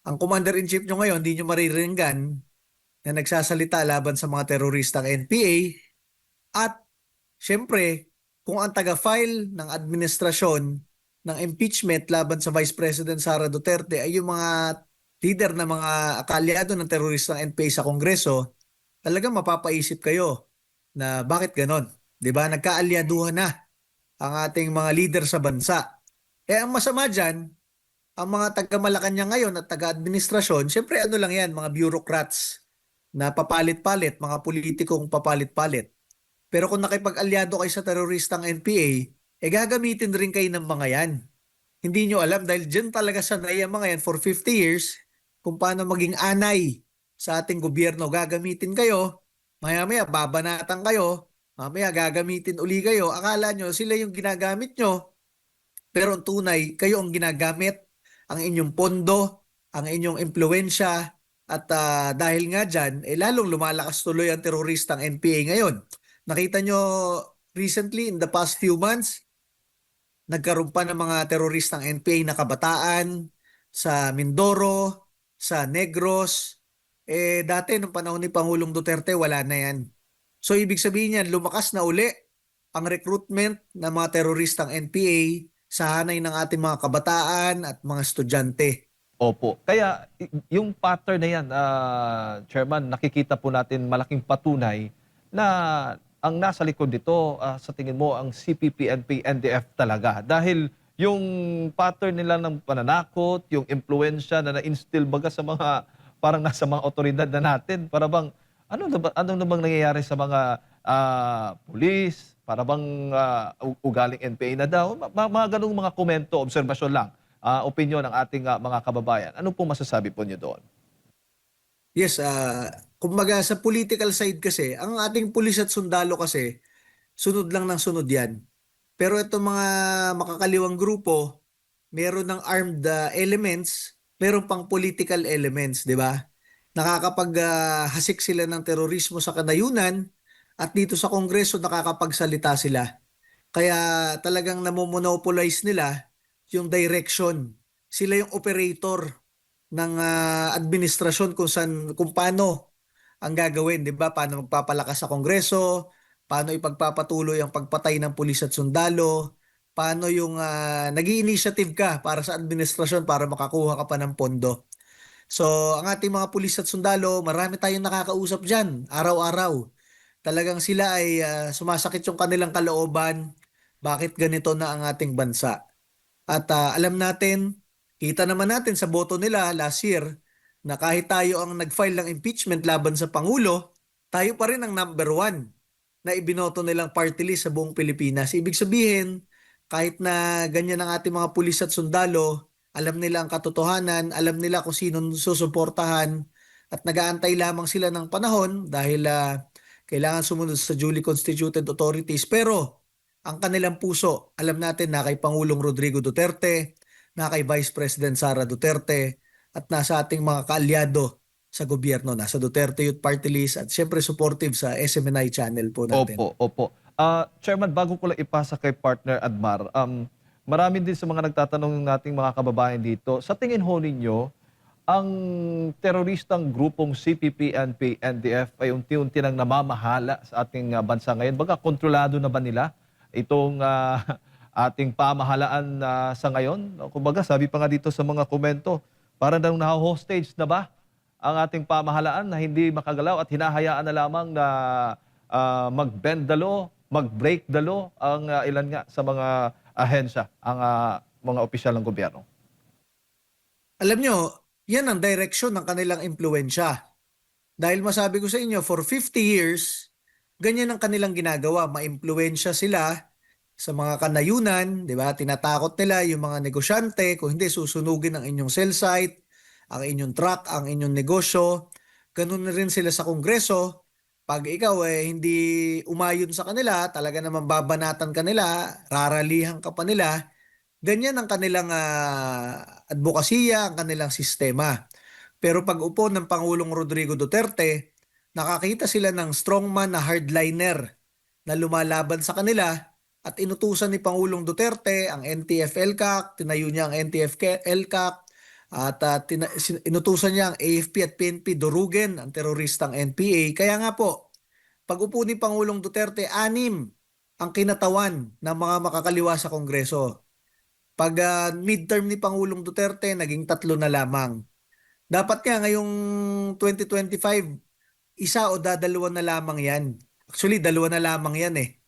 Ang commander-in-chief nyo ngayon, hindi nyo mariringgan na nagsasalita laban sa mga teroristang NPA. At syempre, kung ang taga-file ng administrasyon ng impeachment laban sa Vice President Sara Duterte ay yung mga leader na mga kaalyado ng teroristang NPA sa Kongreso, talagang mapapaisip kayo na bakit ganon? 'Di ba? Nagkaalyaduhan na ang ating mga leader sa bansa. Ang masama dyan, ang mga taga-Malacanang ngayon at taga-administrasyon, syempre ano lang yan, mga bureaucrats na papalit-palit, mga politikong papalit-palit. Pero kung nakipag-alyado kayo sa teroristang NPA, gagamitin rin kayo ng mga yan. Hindi nyo alam dahil dyan talaga sanay ang mga yan for 50 years kung paano maging anay sa ating gobyerno. Gagamitin kayo, maya-maya babanatan kayo, mamaya gagamitin uli kayo. Akala nyo sila yung ginagamit nyo, pero ang tunay, kayo ang ginagamit, ang inyong pondo, ang inyong impluensya, at dahil nga dyan, lalong lumalakas tuloy ang teroristang NPA ngayon. Nakita nyo recently, in the past few months, nagkaroon pa ng mga teroristang NPA na kabataan sa Mindoro, sa Negros. Dati, nung panahon ni Pangulong Duterte, wala na yan. So, ibig sabihin yan, lumakas na uli ang recruitment ng mga teroristang NPA sa hanay ng ating mga kabataan at mga estudyante. Opo. Kaya yung pattern na yan, Chairman, nakikita po natin malaking patunay na ang nasa likod nito, sa tingin mo, ang CPP, NP, NDF talaga. Dahil yung pattern nila ng pananakot, yung impluensya na na-instill baga sa mga, parang nasa mga otoridad na natin, para bang, ano na bang nangyayari sa mga pulis, para bang ugaling NPA na daw, mga ganung mga komento, obserbasyon lang, opinyon ng ating mga kababayan. Ano po masasabi po niyo doon? Yes, kumbaga sa political side kasi, ang ating pulis at sundalo kasi, sunod lang ng sunod yan. Pero itong mga makakaliwang grupo, meron ng armed elements, meron pang political elements, di ba? Nakakapag-hasik sila ng terorismo sa kanayunan at dito sa Kongreso nakakapagsalita sila. Kaya talagang namomonopolize nila yung direction. Sila yung operator ng administrasyon kung paano ang gagawin, 'di ba? Paano magpapalakas sa Kongreso, paano ipagpapatuloy ang pagpatay ng pulis at sundalo, paano yung nag-i-initiative ka para sa administrasyon para makakuha ka pa ng pondo. So, ang ating mga pulis at sundalo, marami tayong nakakausap diyan araw-araw. Talagang sila ay sumasakit yung kanilang kalooban, bakit ganito na ang ating bansa. At alam natin, kita naman natin sa boto nila last year na kahit tayo ang nag-file ng impeachment laban sa Pangulo, tayo pa rin ang number one na ibinoto nilang party list sa buong Pilipinas. Ibig sabihin, kahit na ganyan ang ating mga pulis at sundalo, alam nila ang katotohanan, alam nila kung sino susuportahan at nag-aantay lamang sila ng panahon dahil kailangan sumunod sa duly constituted authorities. Pero ang kanilang puso, alam natin na kay Pangulong Rodrigo Duterte, na kay Vice President Sara Duterte, at nasa ating mga kaalyado sa gobyerno, nasa Duterte Youth Party List at siyempre supportive sa SMNI channel po natin. Opo, opo. Chairman, bago ko lang ipasa kay partner Admar, marami din sa mga nagtatanong nating mga kababayan dito, sa tingin ho ninyo, ang teroristang grupong CPP, NP, NDF ay unti-unti nang namamahala sa ating bansa ngayon. Baga, kontrolado na ba nila itong ating pamahalaan sa ngayon? Kumbaga, sabi pa nga dito sa mga komento, parang daw na-hostage na ba ang ating pamahalaan na hindi makagalaw at hinahayaan na lamang na mag-bend the law, mag-break the law ang ilan nga sa mga ahensya, ang mga opisyal ng gobyerno? Alam nyo, yan ang direksyon ng kanilang impluensya. Dahil masabi ko sa inyo, for 50 years, ganyan ang kanilang ginagawa. Maimpluensya sila sa mga kanayunan, di ba? Tinatakot nila yung mga negosyante, kung hindi susunugin ang inyong cell site, ang inyong truck, ang inyong negosyo. Ganun na rin sila sa Kongreso. Pag ikaw hindi umayon sa kanila, talaga naman babanatan ka nila, raralihan ka pa nila, ganyan ang kanilang advokasya, ang kanilang sistema. Pero pag upo ng Pangulong Rodrigo Duterte, nakakita sila ng strongman na hardliner na lumalaban sa kanila at inutusan ni Pangulong Duterte ang NTF-ELCAC, tinayo niya ang NTF-ELCAC At inutusan niya ang AFP at PNP durugin ang teroristang NPA. Kaya nga po, pag upo ni Pangulong Duterte, 6 ang kinatawan ng mga makakaliwa sa Kongreso. Pag midterm ni Pangulong Duterte, naging 3 na lamang. Dapat nga ngayong 2025, isa o dadalawa na lamang yan. Actually, dalawa na lamang yan eh.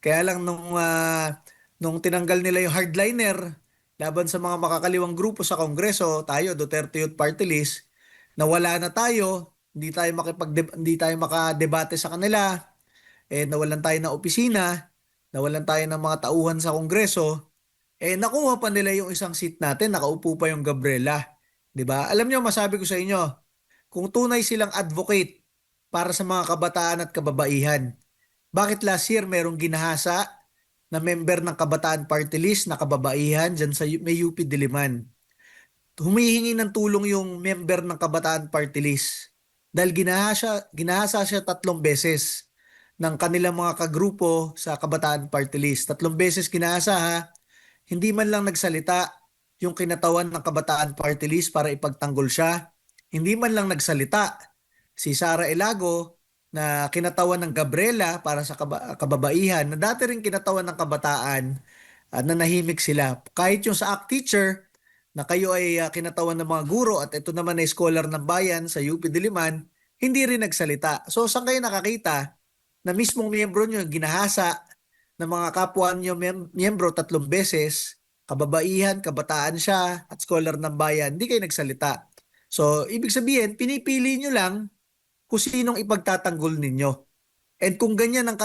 Kaya lang nung tinanggal nila yung hardliner laban sa mga makakaliwang grupo sa Kongreso, tayo, Duterte Youth Party List, nawala na tayo, hindi tayo makadebate sa kanila, nawalan tayo ng opisina, nawalan tayo ng mga tauhan sa Kongreso, nakuha pa nila yung isang seat natin, nakaupo pa yung Gabriela. 'Di ba? Alam niyo, masabi ko sa inyo, kung tunay silang advocate para sa mga kabataan at kababaihan, bakit last year merong ginahasa na member ng Kabataan Party List na kababaihan dyan sa may UP Diliman? Humihingi ng tulong yung member ng Kabataan Party List dahil ginahasa siya 3 beses ng kanilang mga kagrupo sa Kabataan Party List. 3 beses ginahasa ha. Hindi man lang nagsalita yung kinatawan ng Kabataan Party List para ipagtanggol siya. Hindi man lang nagsalita si Sara Elago na kinatawan ng Gabriela para sa kababaihan na dati rin kinatawan ng kabataan, na nahimik sila. Kahit yung sa ACT teacher na kayo ay kinatawan ng mga guro at ito naman ay scholar ng bayan sa UP Diliman, hindi rin nagsalita. So saan kayo nakakita na mismong miyembro nyo ginahasa ng mga kapwa nyo miyembro 3 beses, kababaihan, kabataan siya, at scholar ng bayan, hindi kayo nagsalita. So, ibig sabihin, pinipili nyo lang kung sinong ipagtatanggol ninyo. And kung ganyan ang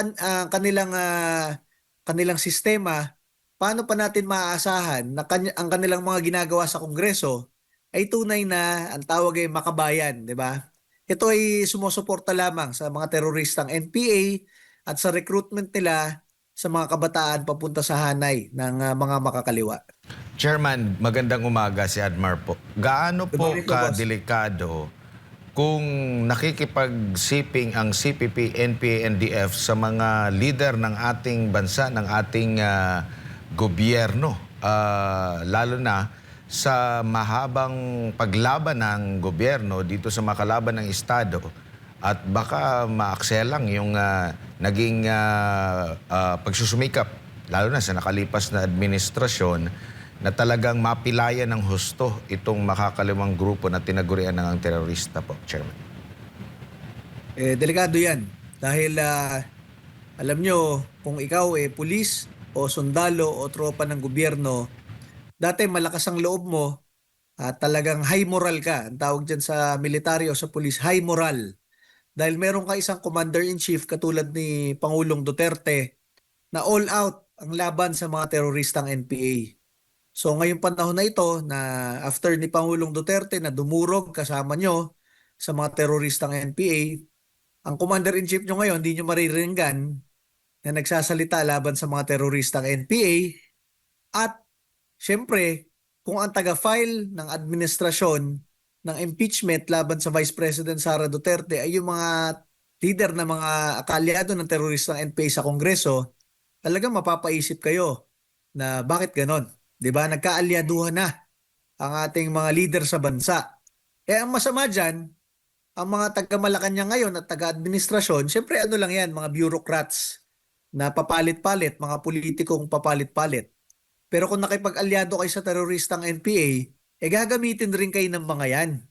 kanilang sistema, paano pa natin maaasahan na ang kanilang mga ginagawa sa Kongreso ay tunay na ang tawag ay makabayan, di ba? Ito ay sumusuporta lamang sa mga teroristang NPA at sa recruitment nila sa mga kabataan papunta sa hanay ng mga makakaliwa. Chairman, magandang umaga si Admar po. Gaano Good po morning po, boss. kadelikado kung nakikipagsiping ang CPP, NPA, NDF sa mga leader ng ating bansa, ng ating gobyerno, lalo na sa mahabang paglaban ng gobyerno dito sa makalaban ng Estado at baka maakselang yung naging pagsusumikap, lalo na sa nakalipas na administrasyon, na talagang mapilayan ng husto itong makakaliwang grupo na tinagurian ng terorista po, Chairman. Delikado yan. Dahil alam nyo, kung ikaw pulis o sundalo o tropa ng gobyerno, dati malakas ang loob mo at talagang high moral ka. Ang tawag dyan sa military o sa pulis, high moral. Dahil meron ka isang commander-in-chief katulad ni Pangulong Duterte na all out ang laban sa mga teroristang NPA. So ngayong panahon na ito na after ni Pangulong Duterte na dumurog kasama nyo sa mga teroristang NPA, ang commander-in-chief nyo ngayon hindi nyo mariringgan na nagsasalita laban sa mga teroristang NPA. At syempre, kung ang taga-file ng administrasyon ng impeachment laban sa Vice President Sara Duterte ay yung mga leader na mga kaalyado ng teroristang NPA sa Kongreso, talagang mapapaisip kayo na bakit ganon? 'Di ba? Nagkaalyaduhan na ang ating mga leader sa bansa. Ang masama diyan, ang mga taga-Malacanang ngayon at taga-administrasyon, syempre ano lang yan, mga bureaucrats na papalit-palit, mga politikong papalit-palit. Pero kung nakipag-alyado kayo sa teroristang NPA, gagamitin rin kayo ng mga yan.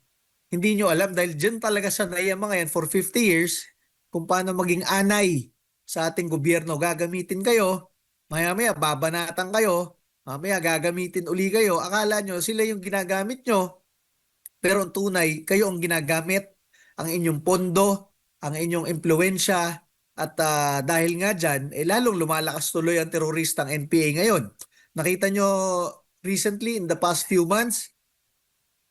Hindi nyo alam dahil dyan talaga sanay ang mga yan for 50 years kung paano maging anay sa ating gobyerno. Gagamitin kayo, maya-maya babanatan kayo, mamaya gagamitin uli kayo. Akala nyo sila yung ginagamit nyo, pero ang tunay, kayo ang ginagamit, ang inyong pondo, ang inyong impluensya, at dahil nga dyan, lalong lumalakas tuloy ang teroristang NPA ngayon. Nakita nyo recently, in the past few months,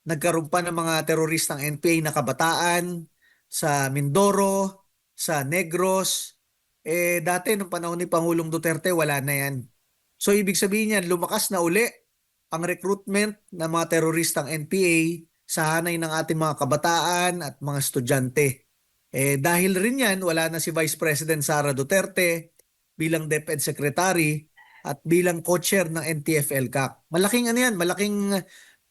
nagkaroon pa ng mga teroristang NPA na kabataan sa Mindoro, sa Negros. Dati, nung panahon ni Pangulong Duterte, wala na yan. So, ibig sabihin yan, lumakas na uli ang recruitment ng mga teroristang NPA sa hanay ng ating mga kabataan at mga estudyante. Dahil rin yan, wala na si Vice President Sara Duterte bilang DepEd Secretary at bilang co-chair ng NTF-ELCAC. Malaking ano yan, malaking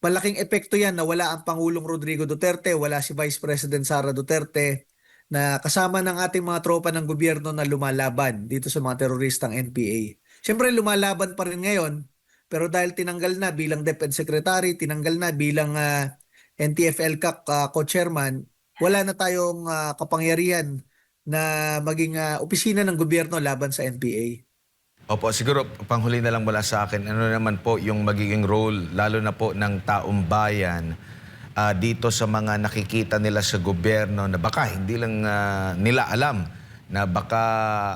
malaking epekto yan na wala ang Pangulong Rodrigo Duterte, wala si Vice President Sara Duterte, na kasama ng ating mga tropa ng gobyerno na lumalaban dito sa mga teroristang NPA. Siyempre lumalaban pa rin ngayon, pero dahil tinanggal na bilang DepEd Secretary, tinanggal na bilang NTF-ELCAC co-chairman, wala na tayong kapangyarihan na maging opisina ng gobyerno laban sa NPA. Opo, siguro panghuli na lang mula sa akin, ano naman po yung magiging role, lalo na po ng taong bayan, dito sa mga nakikita nila sa gobyerno na baka hindi lang nila alam, na baka,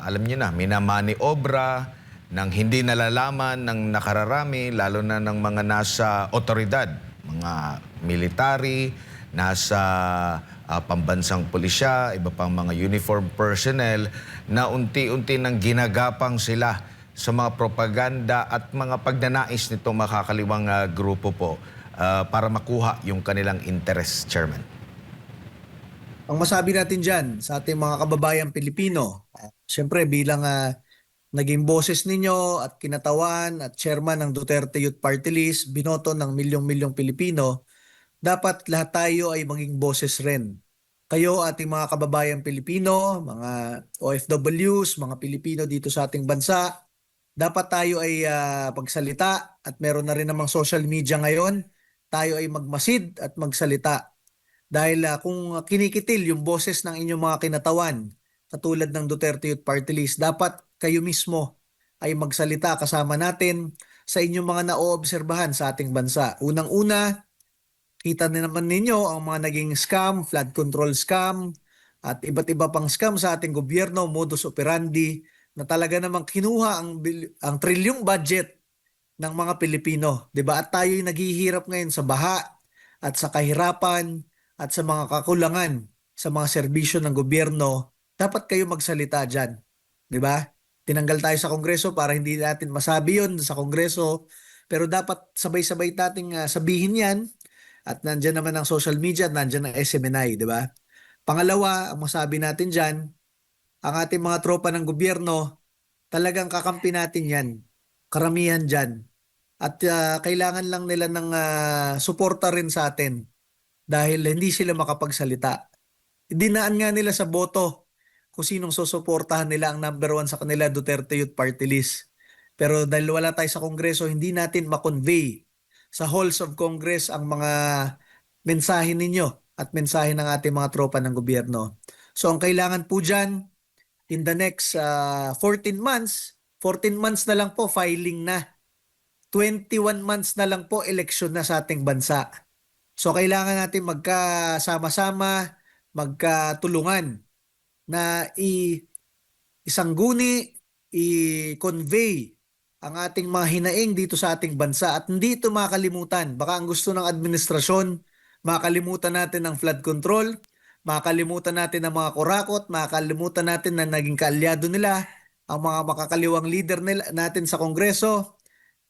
alam niyo na, minamani obra, ng hindi nalalaman ng nakararami, lalo na ng mga nasa otoridad, mga military, nasa pambansang pulisya, iba pang mga uniform personnel, na unti-unti nang ginagapang sila sa mga propaganda at mga pagnanais nitong makakaliwang grupo po para makuha yung kanilang interest, Chairman. Ang masabi natin dyan sa ating mga kababayang Pilipino, siyempre bilang naging boses ninyo at kinatawan at chairman ng Duterte Youth Party List, binoto ng milyong-milyong Pilipino, dapat lahat tayo ay maging boses rin. Kayo, ating mga kababayang Pilipino, mga OFWs, mga Pilipino dito sa ating bansa, dapat tayo ay pagsalita at meron na rin namang social media ngayon, tayo ay magmasid at magsalita. Dahil kung kinikitil yung boses ng inyong mga kinatawan, katulad ng Duterte Youth Party List, dapat kayo mismo ay magsalita kasama natin sa inyong mga naoobserbahan sa ating bansa. Unang-una, kita na naman ninyo ang mga naging scam, flood control scam, at iba't iba pang scam sa ating gobyerno, modus operandi, na talaga namang kinuha ang trilyong budget ng mga Pilipino. 'Di ba? At tayo'y naghihirap ngayon sa baha at sa kahirapan at sa mga kakulangan sa mga serbisyo ng gobyerno. Dapat kayo magsalita dyan. 'Di ba? Tinanggal tayo sa Kongreso para hindi natin masabi yon sa Kongreso. Pero dapat sabay-sabay nating sabihin yan. At nandyan naman ang social media at nandyan ang SMNI, di ba? Pangalawa, ang masabi natin dyan, ang ating mga tropa ng gobyerno, talagang kakampi natin yan. Karamihan dyan. At kailangan lang nila ng suporta rin sa atin dahil hindi sila makapagsalita. Dinaan nga nila sa boto kung sinong susuportahan nila ang number one sa kanila, Duterte Youth Party List. Pero dahil wala tayo sa Kongreso, hindi natin makonvey sa halls of Congress ang mga mensahe ninyo at mensahe ng ating mga tropa ng gobyerno. So ang kailangan po dyan, in the next 14 months na lang po filing na. 21 months na lang po eleksyon na sa ating bansa. So kailangan natin magkasama-sama, magkatulungan na isangguni, i-convey ang ating mga hinaing dito sa ating bansa at hindi ito makalimutan. Baka ang gusto ng administrasyon, makalimutan natin ang flood control, makalimutan natin ang mga kurakot, makalimutan natin na naging kaalyado nila, ang mga makakaliwang leader natin sa Kongreso,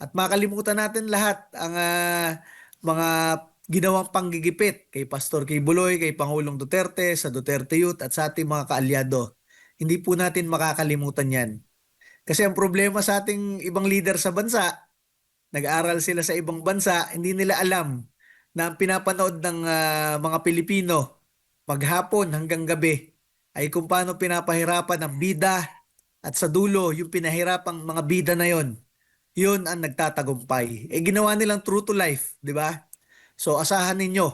at makalimutan natin lahat ang mga ginawang panggigipit kay Pastor Kibuloy, kay Pangulong Duterte, sa Duterte Youth at sa ating mga kaalyado. Hindi po natin makakalimutan yan. Kasi ang problema sa ating ibang leader sa bansa, nag-aral sila sa ibang bansa, hindi nila alam na ang pinapanood ng mga Pilipino maghapon hanggang gabi ay kung paano pinapahirapan ang bida at sa dulo yung pinahirapang mga bida na yon. Yun ang nagtatagumpay. Ginawa nilang true to life, di ba? So asahan ninyo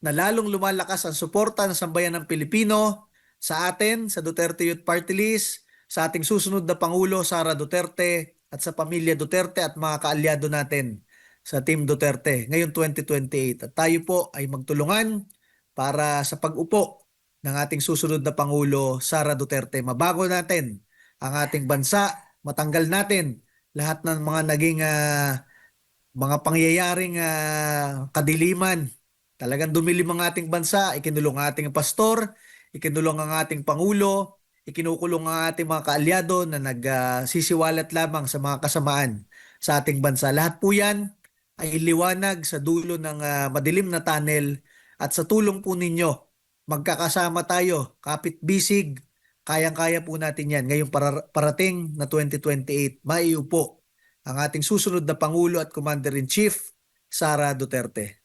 na lalong lumalakas ang suporta ng sambayan ng Pilipino sa atin, sa Duterte Youth Party List, sa ating susunod na Pangulo, Sara Duterte, at sa pamilya Duterte at mga kaalyado natin sa Team Duterte ngayong 2028. At tayo po ay magtulungan para sa pag-upo ng ating susunod na Pangulo, Sara Duterte. Mabago natin ang ating bansa, matanggal natin lahat ng mga naging mga pangyayaring kadiliman. Talagang dumilim ang ating bansa, ikinulong ang ating pastor, ikinulong ang ating Pangulo, ikinukulong ang ating mga kaalyado na nagsisiwalat lamang sa mga kasamaan sa ating bansa. Lahat po yan ay liwanag sa dulo ng madilim na tunnel at sa tulong po ninyo, magkakasama tayo, kapit-bisig, kayang-kaya po natin yan. Ngayong parating na 2028, maiupo ang ating susunod na Pangulo at Commander-in-Chief Sara Duterte.